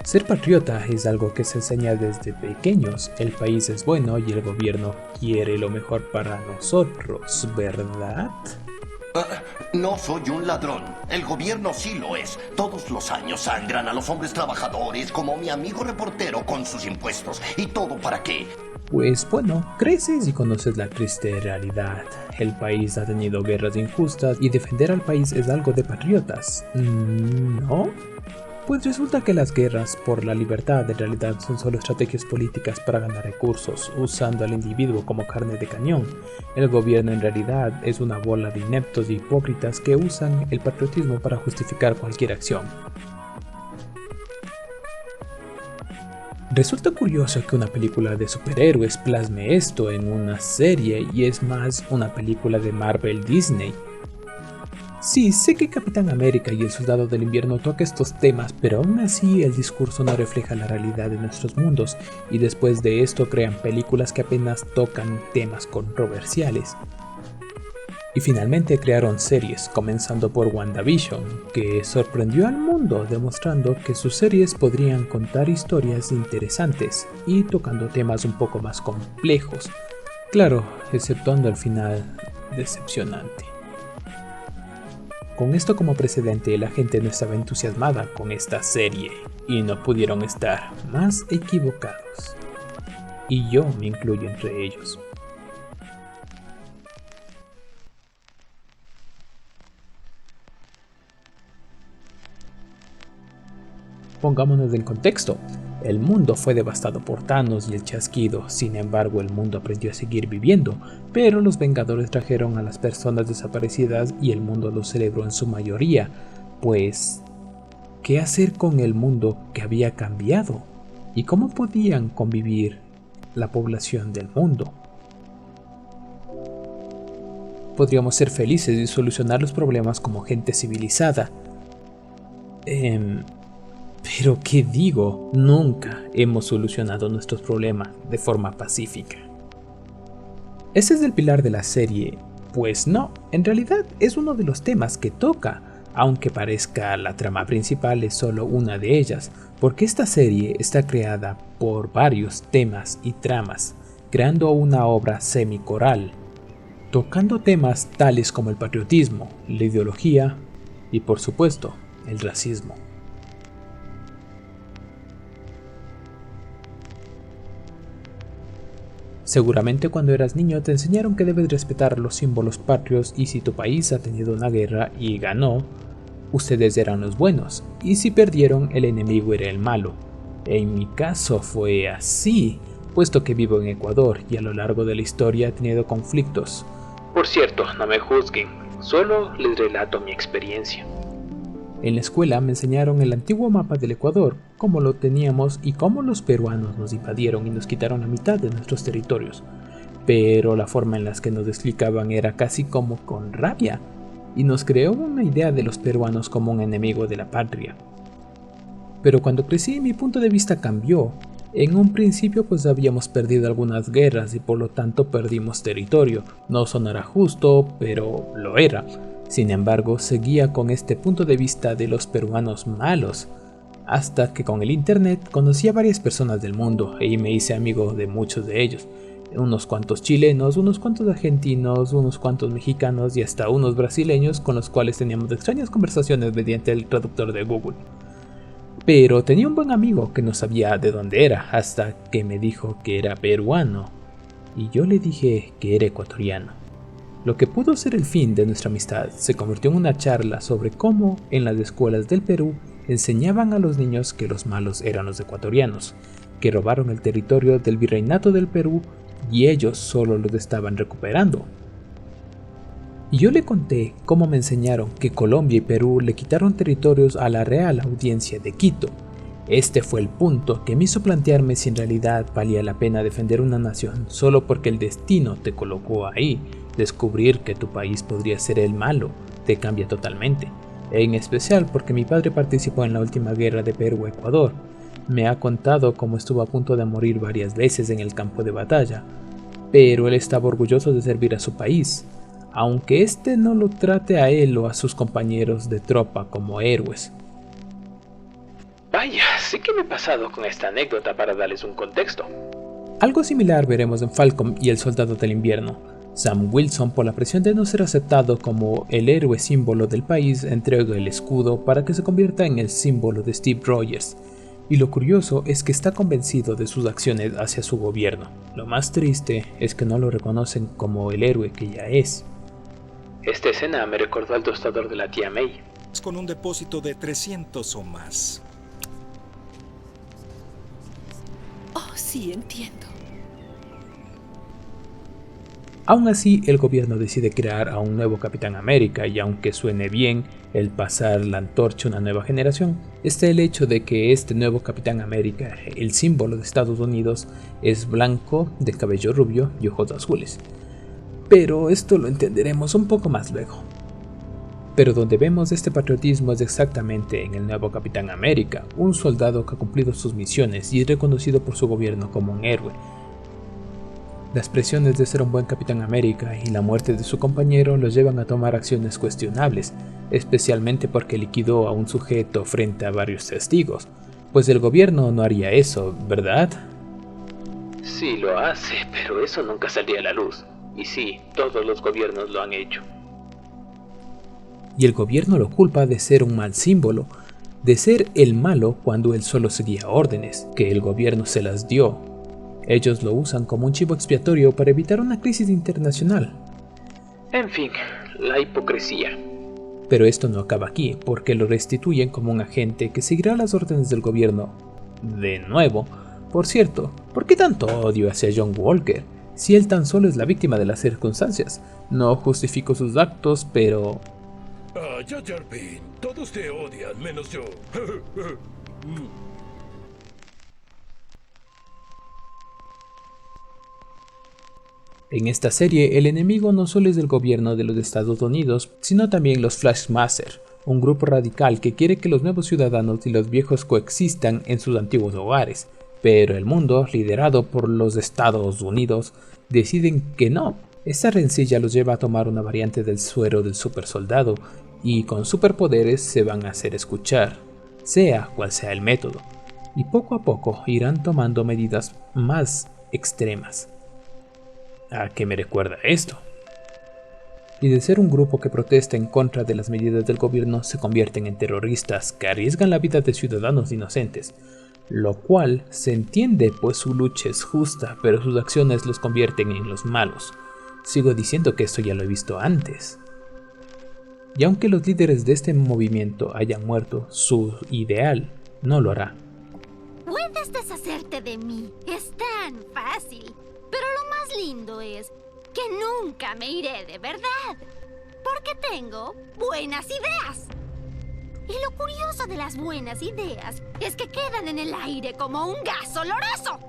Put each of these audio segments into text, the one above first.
Ser patriota es algo que se enseña desde pequeños. El país es bueno y el gobierno quiere lo mejor para nosotros, ¿verdad? No soy un ladrón. El gobierno sí lo es. Todos los años sangran a los hombres trabajadores como mi amigo reportero con sus impuestos. ¿Y todo para qué? Pues bueno, creces y conoces la triste realidad. El país ha tenido guerras injustas y defender al país es algo de patriotas, ¿no? Pues resulta que las guerras por la libertad en realidad son solo estrategias políticas para ganar recursos, usando al individuo como carne de cañón. El gobierno en realidad es una bola de ineptos y hipócritas que usan el patriotismo para justificar cualquier acción. Resulta curioso que una película de superhéroes plasme esto en una serie y es más una película de Marvel Disney. Sí, sé que Capitán América y el Soldado del Invierno toca estos temas, pero aún así el discurso no refleja la realidad de nuestros mundos, y después de esto crean películas que apenas tocan temas controversiales. Y finalmente crearon series, comenzando por WandaVision, que sorprendió al mundo demostrando que sus series podrían contar historias interesantes y tocando temas un poco más complejos, claro, exceptuando el final decepcionante. Con esto como precedente, la gente no estaba entusiasmada con esta serie y no pudieron estar más equivocados. Y yo me incluyo entre ellos. Pongámonos en contexto. El mundo fue devastado por Thanos y el chasquido, sin embargo el mundo aprendió a seguir viviendo, pero los Vengadores trajeron a las personas desaparecidas y el mundo los celebró en su mayoría, pues ¿qué hacer con el mundo que había cambiado? ¿Y cómo podían convivir la población del mundo? Podríamos ser felices y solucionar los problemas como gente civilizada. Pero ¿qué digo? Nunca hemos solucionado nuestros problemas de forma pacífica. ¿Ese es el pilar de la serie? Pues no, en realidad es uno de los temas que toca, aunque parezca la trama principal es solo una de ellas, porque esta serie está creada por varios temas y tramas, creando una obra semicoral, tocando temas tales como el patriotismo, la ideología y por supuesto el racismo. Seguramente cuando eras niño te enseñaron que debes respetar los símbolos patrios y si tu país ha tenido una guerra y ganó, ustedes eran los buenos y si perdieron el enemigo era el malo. En mi caso fue así, puesto que vivo en Ecuador y a lo largo de la historia he tenido conflictos. Por cierto, no me juzguen, solo les relato mi experiencia. En la escuela me enseñaron el antiguo mapa del Ecuador, cómo lo teníamos y cómo los peruanos nos invadieron y nos quitaron la mitad de nuestros territorios. Pero la forma en la que nos explicaban era casi como con rabia, y nos creó una idea de los peruanos como un enemigo de la patria. Pero cuando crecí mi punto de vista cambió. En un principio pues habíamos perdido algunas guerras y por lo tanto perdimos territorio. No sonará justo, pero lo era. Sin embargo, seguía con este punto de vista de los peruanos malos, hasta que con el internet conocí a varias personas del mundo y me hice amigo de muchos de ellos, unos cuantos chilenos, unos cuantos argentinos, unos cuantos mexicanos y hasta unos brasileños con los cuales teníamos extrañas conversaciones mediante el traductor de Google. Pero tenía un buen amigo que no sabía de dónde era, hasta que me dijo que era peruano, y yo le dije que era ecuatoriano. Lo que pudo ser el fin de nuestra amistad se convirtió en una charla sobre cómo en las escuelas del Perú enseñaban a los niños que los malos eran los ecuatorianos, que robaron el territorio del virreinato del Perú y ellos solo los estaban recuperando. Y yo le conté cómo me enseñaron que Colombia y Perú le quitaron territorios a la Real Audiencia de Quito. Este fue el punto que me hizo plantearme si en realidad valía la pena defender una nación solo porque el destino te colocó ahí. Descubrir que tu país podría ser el malo te cambia totalmente, en especial porque mi padre participó en la última guerra de Perú-Ecuador. Me ha contado cómo estuvo a punto de morir varias veces en el campo de batalla, pero él estaba orgulloso de servir a su país, aunque este no lo trate a él o a sus compañeros de tropa como héroes. Vaya, sí que me he pasado con esta anécdota para darles un contexto. Algo similar veremos en Falcon y el Soldado del Invierno. Sam Wilson, por la presión de no ser aceptado como el héroe símbolo del país, entrega el escudo para que se convierta en el símbolo de Steve Rogers. Y lo curioso es que está convencido de sus acciones hacia su gobierno. Lo más triste es que no lo reconocen como el héroe que ya es. Esta escena me recordó al tostador de la tía May. Con un depósito de 300 o más. Oh, sí, entiendo. Aún así, el gobierno decide crear a un nuevo Capitán América, y aunque suene bien el pasar la antorcha a una nueva generación, está el hecho de que este nuevo Capitán América, el símbolo de Estados Unidos, es blanco, de cabello rubio y ojos azules. Pero esto lo entenderemos un poco más luego. Pero donde vemos este patriotismo es exactamente en el nuevo Capitán América, un soldado que ha cumplido sus misiones y es reconocido por su gobierno como un héroe. Las presiones de ser un buen Capitán América y la muerte de su compañero los llevan a tomar acciones cuestionables, especialmente porque liquidó a un sujeto frente a varios testigos, pues el gobierno no haría eso, ¿verdad? Sí lo hace, pero eso nunca saldría a la luz. Y sí, todos los gobiernos lo han hecho. Y el gobierno lo culpa de ser un mal símbolo, de ser el malo cuando él solo seguía órdenes, que el gobierno se las dio. Ellos lo usan como un chivo expiatorio para evitar una crisis internacional. En fin, la hipocresía. Pero esto no acaba aquí, porque lo restituyen como un agente que seguirá las órdenes del gobierno. De nuevo, por cierto, ¿por qué tanto odio hacia John Walker? Si él tan solo es la víctima de las circunstancias. No justifico sus actos, pero... Jar Jar Binks, todos te odian, menos yo. En esta serie, el enemigo no solo es el gobierno de los Estados Unidos, sino también los Flashmasters, un grupo radical que quiere que los nuevos ciudadanos y los viejos coexistan en sus antiguos hogares, pero el mundo, liderado por los Estados Unidos, deciden que no. Esta rencilla los lleva a tomar una variante del suero del supersoldado, y con superpoderes se van a hacer escuchar, sea cual sea el método, y poco a poco irán tomando medidas más extremas. ¿A qué me recuerda esto? Y de ser un grupo que protesta en contra de las medidas del gobierno, se convierten en terroristas que arriesgan la vida de ciudadanos inocentes, lo cual se entiende pues su lucha es justa, pero sus acciones los convierten en los malos. Sigo diciendo que esto ya lo he visto antes. Y aunque los líderes de este movimiento hayan muerto, su ideal no lo hará. Puedes deshacerte de mí, es tan fácil. Pero lo más lindo es que nunca me iré de verdad, porque tengo buenas ideas. Y lo curioso de las buenas ideas es que quedan en el aire como un gas oloroso.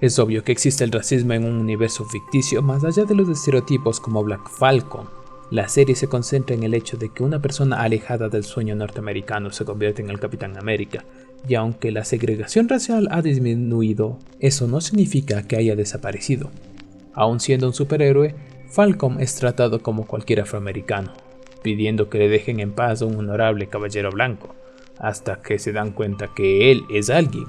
Es obvio que existe el racismo en un universo ficticio más allá de los estereotipos como Black Falcon. La serie se concentra en el hecho de que una persona alejada del sueño norteamericano se convierte en el Capitán América, y aunque la segregación racial ha disminuido, eso no significa que haya desaparecido. Aún siendo un superhéroe, Falcon es tratado como cualquier afroamericano, pidiendo que le dejen en paz a un honorable caballero blanco, hasta que se dan cuenta que él es alguien.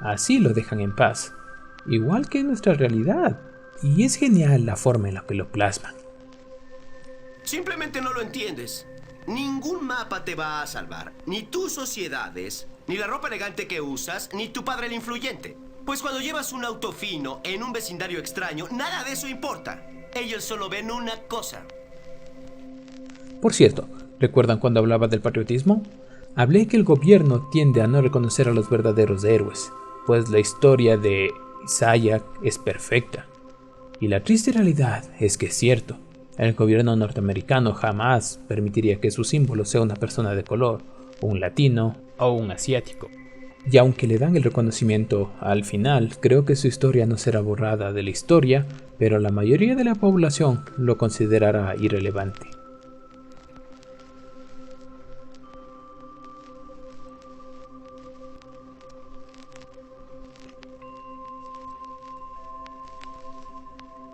Así lo dejan en paz, igual que en nuestra realidad, y es genial la forma en la que lo plasman. Simplemente no lo entiendes. Ningún mapa te va a salvar, ni tus sociedades, ni la ropa elegante que usas, ni tu padre el influyente. Pues cuando llevas un auto fino en un vecindario extraño, nada de eso importa. Ellos solo ven una cosa. Por cierto, ¿recuerdan cuando hablaba del patriotismo? Hablé que el gobierno tiende a no reconocer a los verdaderos héroes, pues la historia de Isaac es perfecta. Y la triste realidad es que es cierto. El gobierno norteamericano jamás permitiría que su símbolo sea una persona de color, un latino o un asiático. Y aunque le dan el reconocimiento al final, creo que su historia no será borrada de la historia, pero la mayoría de la población lo considerará irrelevante.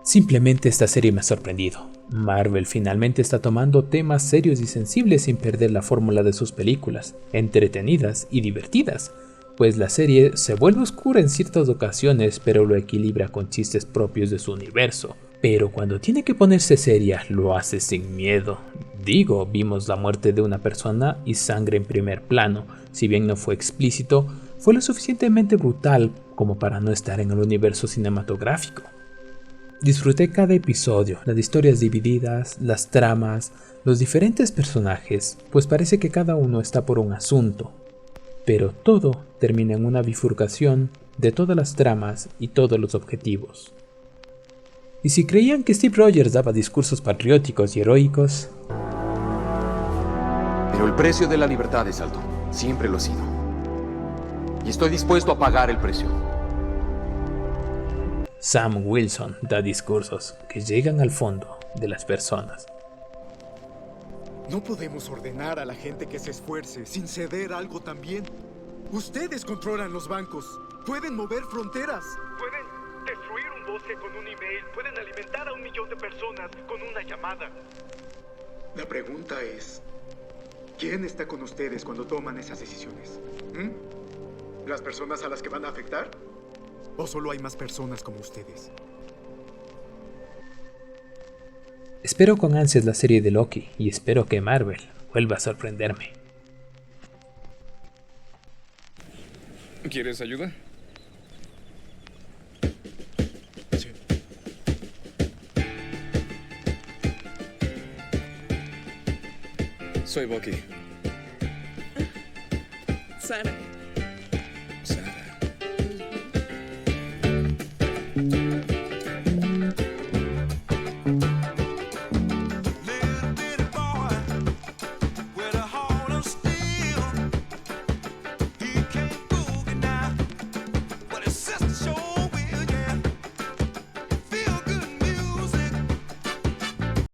Simplemente esta serie me ha sorprendido. Marvel finalmente está tomando temas serios y sensibles sin perder la fórmula de sus películas, entretenidas y divertidas, pues la serie se vuelve oscura en ciertas ocasiones pero lo equilibra con chistes propios de su universo. Pero cuando tiene que ponerse seria, lo hace sin miedo. Digo, vimos la muerte de una persona y sangre en primer plano, si bien no fue explícito, fue lo suficientemente brutal como para no estar en el universo cinematográfico. Disfruté cada episodio, las historias divididas, las tramas, los diferentes personajes, pues parece que cada uno está por un asunto. Pero todo termina en una bifurcación de todas las tramas y todos los objetivos. Y si creían que Steve Rogers daba discursos patrióticos y heroicos... Pero el precio de la libertad es alto, siempre lo ha sido. Y estoy dispuesto a pagar el precio. Sam Wilson da discursos que llegan al fondo de las personas. No podemos ordenar a la gente que se esfuerce sin ceder algo también. Ustedes controlan los bancos, pueden mover fronteras. Pueden destruir un bosque con un email, pueden alimentar a 1 millón de personas con una llamada. La pregunta es, ¿quién está con ustedes cuando toman esas decisiones? ¿Las personas a las que van a afectar? ¿O solo hay más personas como ustedes? Espero con ansias la serie de Loki y espero que Marvel vuelva a sorprenderme. ¿Quieres ayuda? Sí. Soy Bucky. Sara.